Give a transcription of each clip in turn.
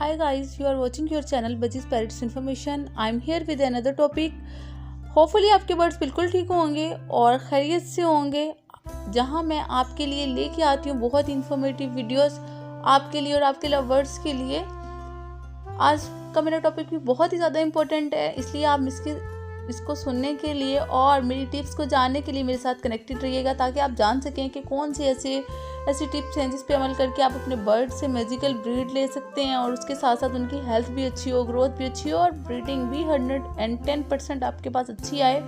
Hi guys, you are watching your channel Budgies Parrots Information. I am here with another topic. Hopefully आपके birds बिल्कुल ठीक होंगे और खैरियत से होंगे, जहां मैं आपके लिए लेके आती हूँ बहुत इन्फॉर्मेटिव वीडियोस आपके लिए और आपके लवर्स के लिए। आज का मेरा टॉपिक भी बहुत ही ज़्यादा इम्पोर्टेंट है, इसलिए आप इसको सुनने के लिए और मेरी टिप्स को जानने के लिए मेरे साथ कनेक्टेड रहिएगा, ताकि आप जान सकें कि कौन से ऐसी टिप्स हैं जिस पे अमल करके आप अपने बर्ड से मैजिकल ब्रीड ले सकते हैं और उसके साथ साथ उनकी हेल्थ भी अच्छी हो, ग्रोथ भी अच्छी हो और ब्रीडिंग भी 110% आपके पास अच्छी आए।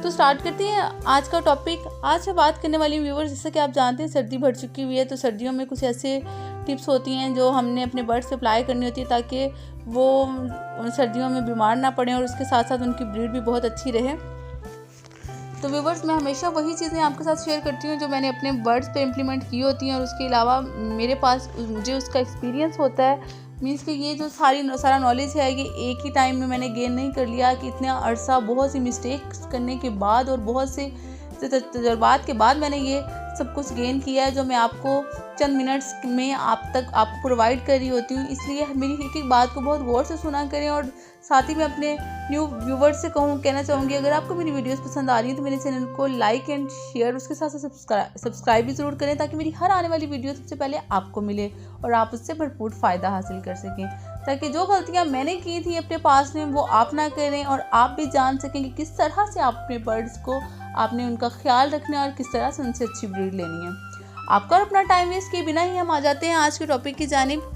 तो स्टार्ट करते हैं आज का टॉपिक। आज मैं बात करने वाली व्यूअर्स, जैसे कि आप जानते हैं सर्दी बढ़ चुकी हुई है, तो सर्दियों में कुछ ऐसे टिप्स होती हैं जो हमने अपने बर्ड्स पे अप्लाई करनी होती है ताकि वो सर्दियों में बीमार ना पड़ें और उसके साथ साथ उनकी ब्रीड भी बहुत अच्छी रहे। तो व्यूअर्स, मैं हमेशा वही चीज़ें आपके साथ शेयर करती हूँ जो मैंने अपने बर्ड्स पे इम्प्लीमेंट की होती हैं और उसके अलावा मुझे उसका एक्सपीरियंस होता है। मीन्स कि ये जो सारा नॉलेज है ये एक ही टाइम में मैंने गेन नहीं कर लिया, कि इतना अरसा बहुत सी मिस्टेक्स करने के बाद और बहुत से तजुर्बात के बाद मैंने ये सब कुछ गेन किया है, जो मैं आपको चंद मिनट्स में आपको प्रोवाइड कर रही होती हूँ। इसलिए मेरी एक बात को बहुत गौर से सुना करें और साथ ही मैं अपने न्यू व्यूवर्स से कहना चाहूँगी, अगर आपको मेरी वीडियोस पसंद आ रही है तो मेरे चैनल को लाइक एंड शेयर, उसके साथ साथ सब्सक्राइब भी ज़रूर करें, ताकि मेरी हर आने वाली वीडियो सबसे पहले आपको मिले और आप उससे भरपूर फ़ायदा हासिल कर सकें, ताकि जो गलतियाँ मैंने की थी अपने पास में वो आप ना करें और आप भी जान सकें कि किस तरह से आप अपने बर्ड्स को आपने उनका ख्याल रखना है और किस तरह से उनसे अच्छी ब्रीड लेनी है। आपका अपना टाइम वेस्ट किए बिना ही हम आ जाते हैं आज के टॉपिक की जानिब।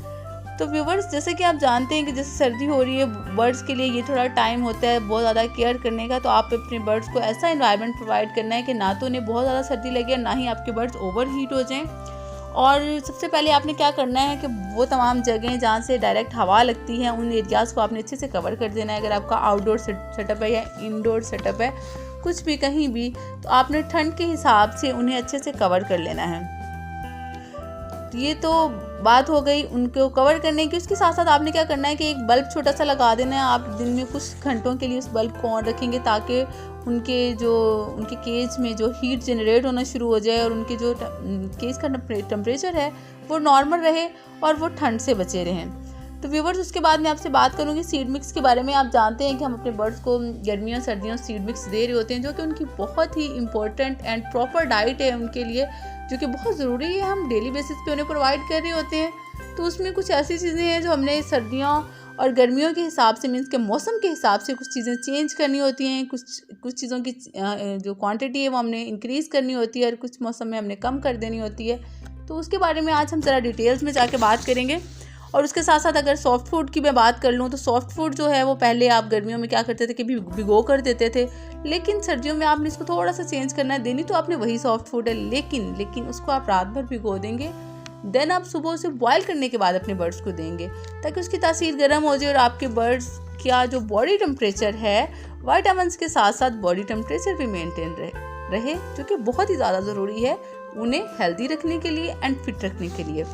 तो व्यूवर्स, जैसे कि आप जानते हैं कि जैसे सर्दी हो रही है, बर्ड्स के लिए ये थोड़ा टाइम होता है बहुत ज़्यादा केयर करने का। तो आप अपने बर्ड्स को ऐसा एनवायरनमेंट प्रोवाइड करना है कि ना तो उन्हें बहुत ज़्यादा सर्दी लगे, ना ही आपके बर्ड्स ओवर हीट हो जाएं। और सबसे पहले आपने क्या करना है कि वो तमाम जगहें जहाँ से डायरेक्ट हवा लगती है उन एरियाज़ को आपने अच्छे से कवर कर देना है। अगर आपका आउटडोर सेटअप है या इंडोर सेटअप है, कुछ भी कहीं भी, तो आपने ठंड के हिसाब से उन्हें अच्छे से कवर कर लेना है। ये तो बात हो गई उनको कवर करने की। उसके साथ साथ आपने क्या करना है कि एक बल्ब छोटा सा लगा देना है। आप दिन में कुछ घंटों के लिए उस बल्ब को ऑन रखेंगे, ताकि उनके केज में जो हीट जनरेट होना शुरू हो जाए और उनके जो केज का टेम्परेचर है वो नॉर्मल रहे और वो ठंड से बचे रहें। तो व्यूवर्स, उसके बाद मैं आपसे बात करूंगी सीड मिक्स के बारे में। आप जानते हैं कि हम अपने बर्ड्स को गर्मियों सर्दियों सीड मिक्स दे रहे होते हैं, जो कि उनकी बहुत ही इंपॉर्टेंट एंड प्रॉपर डाइट है उनके लिए, जो कि बहुत ज़रूरी है। हम डेली बेसिस पे उन्हें प्रोवाइड कर रहे होते हैं। तो उसमें कुछ ऐसी चीज़ें हैं जो हमने सर्दियों और गर्मियों के हिसाब से, मीन्स के मौसम के हिसाब से कुछ चीज़ें चेंज करनी होती हैं। कुछ चीज़ों की जो क्वांटिटी है वो हमने इंक्रीज़ करनी होती है और कुछ मौसम में हमने कम कर देनी होती है। तो उसके बारे में आज हम ज़रा डिटेल्स में जाके बात करेंगे। और उसके साथ साथ अगर सॉफ्ट फूड की मैं बात कर लूँ, तो सॉफ्ट फूड जो है वो पहले आप गर्मियों में क्या करते थे कि भिगो कर देते थे, लेकिन सर्दियों में आपने इसको थोड़ा सा चेंज करना है। देनी तो आपने वही सॉफ्ट फूड है, लेकिन उसको आप रात भर भिगो देंगे, देन आप सुबह उसे बॉयल करने के बाद अपने बर्ड्स को देंगे, ताकि उसकी तासीर गर्म हो जाए और आपके बर्ड्स का जो बॉडी टेम्परेचर है विटामिन्स के साथ साथ बॉडी टेम्परेचर भी मेंटेन रहे, जो कि बहुत ही ज़्यादा ज़रूरी है उन्हें हेल्दी रखने के लिए एंड फिट रखने के लिए।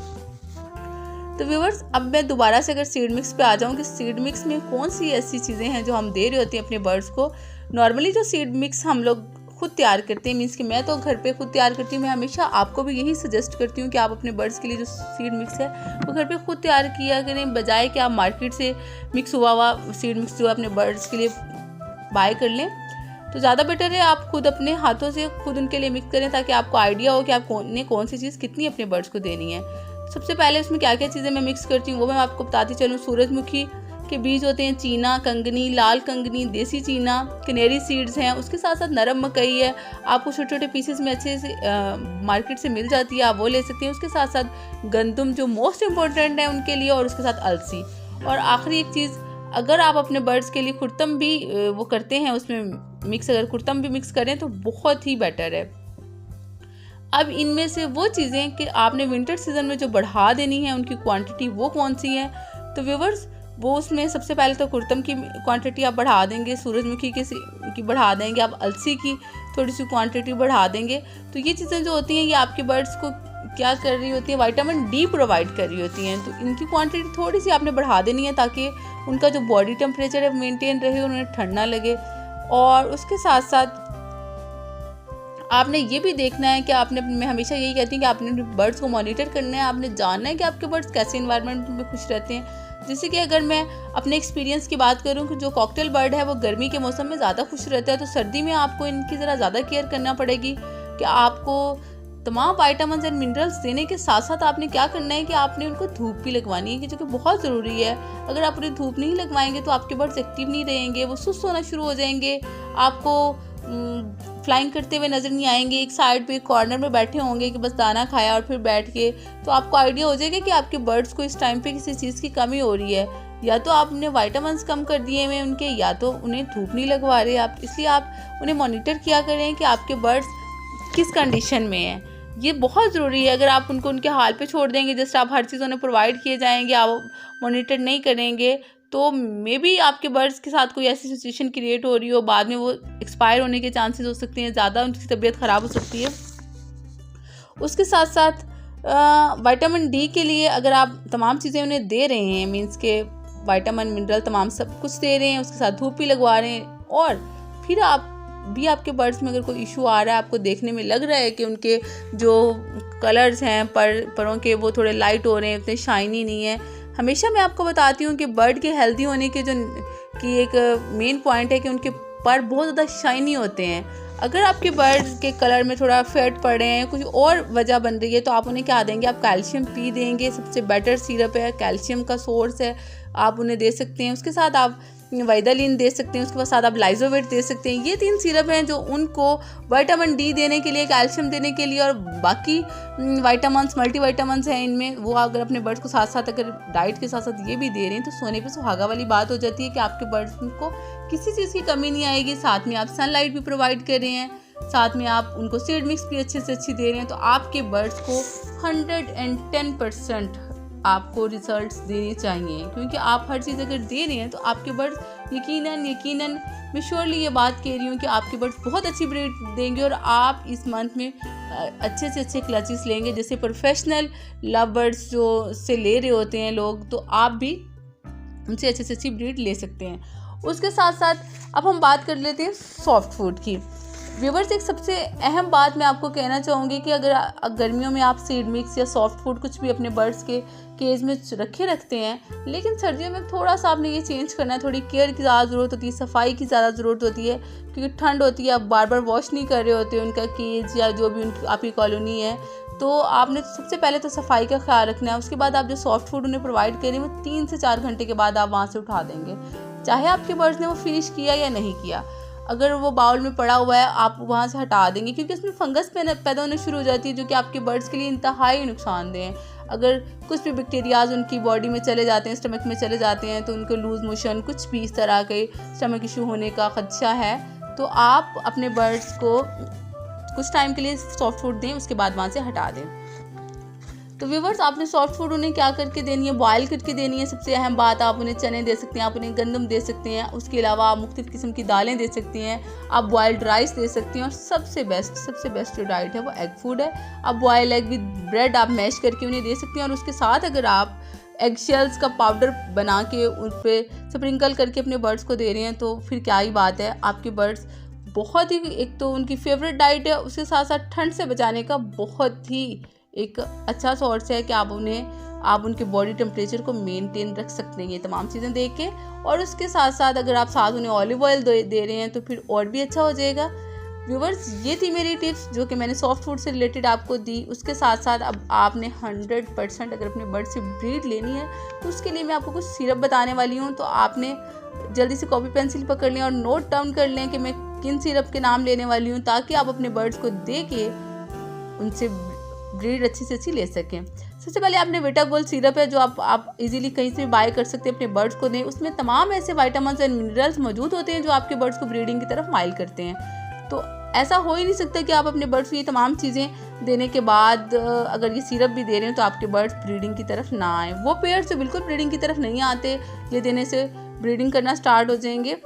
तो व्यूवर्स, अब मैं दोबारा से अगर सीड मिक्स पे आ जाऊँ कि सीड मिक्स में कौन सी ऐसी चीज़ें हैं जो हम दे रहे होते हैं अपने बर्ड्स को। नॉर्मली जो सीड मिक्स हम लोग खुद तैयार करते हैं, मीन्स कि मैं तो घर पे खुद तैयार करती हूँ। मैं हमेशा आपको भी यही सजेस्ट करती हूँ कि आप अपने बर्ड्स के लिए जो सीड मिक्स है वो घर पे खुद तैयार किया करें, बजाय कि आप मार्केट से मिक्स हुआ सीड मिक्स जो अपने बर्ड्स के लिए बाय कर लें। तो ज़्यादा बेटर है आप खुद अपने हाथों से खुद उनके लिए मिक्स करें, ताकि आपको आइडिया हो कि आपको कौन सी चीज़ कितनी अपने बर्ड्स को देनी है। सबसे पहले उसमें क्या क्या चीज़ें मैं मिक्स करती हूँ वो मैं आपको बताती चलूँ। सूरजमुखी के बीज होते हैं, चीना कंगनी, लाल कंगनी, देसी चीना, कनेरी सीड्स हैं, उसके साथ साथ नरम मकई है। आपको छोटे छोटे पीसेस में अच्छे से मार्केट से मिल जाती है, आप वो ले सकते हैं। उसके साथ साथ गंदम जो मोस्ट इम्पोर्टेंट है उनके लिए, और उसके साथ अलसी। और आखिरी एक चीज़, अगर आप अपने बर्ड्स के लिए कुर्तम भी वो करते हैं उसमें मिक्स, अगर कुर्तम भी मिक्स करें तो बहुत ही बेटर है। अब इनमें से वो चीज़ें कि आपने विंटर सीजन में जो बढ़ा देनी है उनकी क्वांटिटी वो कौन सी है। तो व्यूवर्स, वो उसमें सबसे पहले तो कुर्तम की क्वांटिटी आप बढ़ा देंगे, सूरजमुखी की बढ़ा देंगे, आप अलसी की थोड़ी सी क्वांटिटी बढ़ा देंगे। तो ये चीज़ें जो होती हैं ये आपके बर्ड्स को क्या कर रही होती है, विटामिन डी प्रोवाइड कर रही होती हैं। तो इनकी क्वांटिटी थोड़ी सी आपने बढ़ा देनी है, ताकि उनका जो बॉडी टेम्परेचर है मेनटेन रहे, उन्हें ठंड ना लगे। और उसके साथ साथ आपने ये भी देखना है कि मैं हमेशा यही कहती हूँ कि आपने अपने बर्ड्स को मॉनिटर करना है। आपने जानना है कि आपके बर्ड्स कैसे इन्वायरमेंट में खुश रहते हैं। जैसे कि अगर मैं अपने एक्सपीरियंस की बात करूं कि जो कॉकटेल बर्ड है वो गर्मी के मौसम में ज़्यादा खुश रहता है, तो सर्दी में आपको इनकी ज़रा ज़्यादा केयर करना पड़ेगी कि आपको तमाम विटामिन्स एंड मिनरल्स देने के साथ साथ आपने क्या करना है कि आपने उनको धूप भी लगवानी है, कि जो कि बहुत ज़रूरी है। अगर आप उन्हें धूप नहीं लगवाएंगे तो आपके बर्ड्स एक्टिव नहीं रहेंगे, वो सुस्त होना शुरू हो जाएंगे, आपको फ्लाइंग करते हुए नज़र नहीं आएंगे, एक साइड पे कॉर्नर में बैठे होंगे कि बस दाना खाया और फिर बैठ के। तो आपको आइडिया हो जाएगा कि आपके बर्ड्स को इस टाइम पे किसी चीज़ की कमी हो रही है, या तो आपने विटामिन्स कम कर दिए हैं उनके, या तो उन्हें धूप नहीं लगवा रहे आप। इसलिए आप उन्हें मॉनिटर किया करें कि आपके बर्ड्स किस कंडीशन में हैं। ये बहुत ज़रूरी है। अगर आप उनको उनके हाल पे छोड़ देंगे, जैसे आप हर चीज़ उन्हें प्रोवाइड किए जाएंगे, आप मॉनिटर नहीं करेंगे, तो मे बी आपके बर्ड्स के साथ कोई ऐसी सिचुएशन क्रिएट हो रही हो, बाद में वो एक्सपायर होने के चांसेस हो सकते हैं, ज़्यादा उनकी तबीयत ख़राब हो सकती है। उसके साथ साथ विटामिन डी के लिए अगर आप तमाम चीज़ें उन्हें दे रहे हैं, मीन्स के विटामिन मिनरल तमाम सब कुछ दे रहे हैं, उसके साथ धूप भी लगवा रहे हैं, और फिर आप भी आपके बर्ड्स में अगर कोई इशू आ रहा है, आपको देखने में लग रहा है कि उनके जो कलर्स हैं परों के वो थोड़े लाइट हो रहे हैं, उतने शाइनी नहीं है। हमेशा मैं आपको बताती हूँ कि बर्ड के हेल्दी होने के एक मेन पॉइंट है कि उनके पर बहुत ज़्यादा शाइनी होते हैं। अगर आपके बर्ड के कलर में थोड़ा फेड पड़ रहे हैं, कुछ और वजह बन रही है, तो आप उन्हें क्या देंगे, आप कैल्शियम पी देंगे। सबसे बेटर सिरप है, कैल्शियम का सोर्स है, आप उन्हें दे सकते हैं। उसके साथ आप वाइडालिन दे सकते हैं, उसके साथ आप लाइजोवेट दे सकते हैं। ये 3 सिरप हैं जो उनको विटामिन डी देने के लिए, कैल्शियम देने के लिए, और बाकी विटामिन्स मल्टीविटामिन्स हैं इनमें, वो अगर अपने बर्ड्स को साथ साथ अगर डाइट के साथ साथ ये भी दे रहे हैं, तो सोने पे सुहागा वाली बात हो जाती है कि आपके बर्ड्स को किसी चीज़ की कमी नहीं आएगी। साथ में आप सनलाइट भी प्रोवाइड कर रहे हैं, साथ में आप उनको सीड मिक्स भी अच्छे से अच्छी दे रहे हैं, तो आपके बर्ड्स को 110% आपको रिजल्ट्स देने चाहिए। क्योंकि आप हर चीज़ अगर दे रहे हैं तो आपके बर्ड्स यकीनन मैं श्योरली ये बात कह रही हूँ कि आपके बर्ड्स बहुत अच्छी ब्रीड देंगे, और आप इस मंथ में अच्छे से अच्छे क्लचेस लेंगे। जैसे प्रोफेशनल लव बर्ड्स जो से ले रहे होते हैं लोग, तो आप भी उनसे अच्छे से अच्छी ब्रीड ले सकते हैं। उसके साथ साथ अब हम बात कर लेते हैं सॉफ्ट फूड की। व्यूवर्स, एक सबसे अहम बात मैं आपको कहना चाहूँगी कि अगर गर्मियों में आप सीड मिक्स या सॉफ्ट फूड कुछ भी अपने बर्ड्स के केज में रखते हैं, लेकिन सर्दियों में थोड़ा सा आपने ये चेंज करना है। थोड़ी केयर की ज़्यादा ज़रूरत होती है, सफाई की ज़्यादा ज़रूरत होती है, क्योंकि ठंड होती है, आप बार बार वॉश नहीं कर रहे होते उनका केज या जो भी आपकी कॉलोनी है। तो आपने सबसे पहले तो सफाई का ख्याल रखना है। उसके बाद आप जो सॉफ्ट फूड उन्हें प्रोवाइड करें, वो 3 से 4 घंटे के बाद आप वहाँ से उठा देंगे, चाहे आपके बर्ड्स ने वो फिनिश किया या नहीं किया। अगर वो बाउल में पड़ा हुआ है, आप वहाँ से हटा देंगे, क्योंकि उसमें फंगस पैदा होने शुरू हो जाती है, जो कि आपके बर्ड्स के लिए इंतहाई नुकसानदेह है। अगर कुछ भी बैक्टीरियाज उनकी बॉडी में चले जाते हैं, स्टमक में चले जाते हैं, तो उनको लूज मोशन, कुछ भी इस तरह के स्टमक इशू होने का खदशा है। तो आप अपने बर्ड्स को कुछ टाइम के लिए सॉफ्ट फूड दें, उसके बाद वहाँ से हटा दें। तो व्यूवर्स, आपने सॉफ्ट फूड उन्हें क्या करके देनी है, बॉयल करके देनी है। सबसे अहम बात, आप उन्हें चने दे सकते हैं, आप उन्हें गंदम दे सकते हैं, उसके अलावा आप मुख्तलिफ किस्म की दालें दे सकते हैं, आप बॉयल्ड राइस दे सकते हैं, और सबसे बेस्ट जो डाइट है वो एग फूड है। आप बॉयल एग विद ब्रेड आप मैश करके उन्हें दे सकते हैं, और उसके साथ अगर आप एग शेल्स का पाउडर बना के उन पर स्प्रिंकल करके अपने बर्ड्स को दे रहे हैं, तो फिर क्या ही बात है। आपके बर्ड्स बहुत ही, एक तो उनकी फेवरेट डाइट है, उसके साथ साथ ठंड से बचाने का बहुत ही एक अच्छा सोर्स है कि आप उनके बॉडी टेम्परेचर को मेंटेन रख सकते हैं ये तमाम चीज़ें दे के। और उसके साथ साथ अगर आप साथ उन्हें ऑलिव ऑयल दे रहे हैं तो फिर और भी अच्छा हो जाएगा। व्यूवर्स, ये थी मेरी टिप्स जो कि मैंने सॉफ्ट फूड से रिलेटेड आपको दी। उसके साथ साथ अब आपने 100% अगर अपने बर्ड से ब्रीड लेनी है, तो उसके लिए मैं आपको कुछ सिरप बताने वाली हूँ। तो आपने जल्दी से कॉपी पेंसिल पकड़ लें और नोट डाउन कर लें कि मैं किन सिरप के नाम लेने वाली हूँ, ताकि आप अपने बर्ड्स को दे के उनसे ब्रीड अच्छी से अच्छी ले सकें। सबसे पहले आपने विटा गोल्ड सिरप है, जो आप इजीली कहीं से भी बाय कर सकते हैं, अपने बर्ड्स को दें। उसमें तमाम ऐसे विटामिन्स एंड मिनरल्स मौजूद होते हैं जो आपके बर्ड्स को ब्रीडिंग की तरफ माइल करते हैं। तो ऐसा हो ही नहीं सकता कि आप अपने बर्ड्स को ये तमाम चीज़ें देने के बाद अगर ये सिरप भी दे रहे हैं तो आपके बर्ड्स ब्रीडिंग की तरफ ना आए। वो पेयर्स जो बिल्कुल ब्रीडिंग की तरफ नहीं आते, ये देने से ब्रीडिंग करना स्टार्ट हो जाएंगे।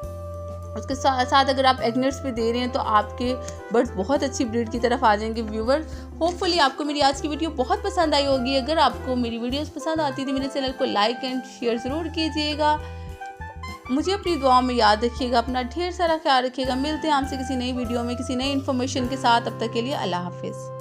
उसके साथ अगर आप एगनेट्स भी दे रहे हैं तो आपके बर्ड्स बहुत अच्छी ब्रीड की तरफ आ जाएंगे। व्यूवर्स, होपफुली आपको मेरी आज की वीडियो बहुत पसंद आई होगी। अगर आपको मेरी वीडियोस पसंद आती थी, मेरे चैनल को लाइक एंड शेयर ज़रूर कीजिएगा। मुझे अपनी दुआओं में याद रखिएगा, अपना ढेर सारा ख्याल रखिएगा। मिलते हैं आपसे किसी नई वीडियो में किसी नई इन्फॉर्मेशन के साथ। अब तक के लिए अल्लाह हाफिज़।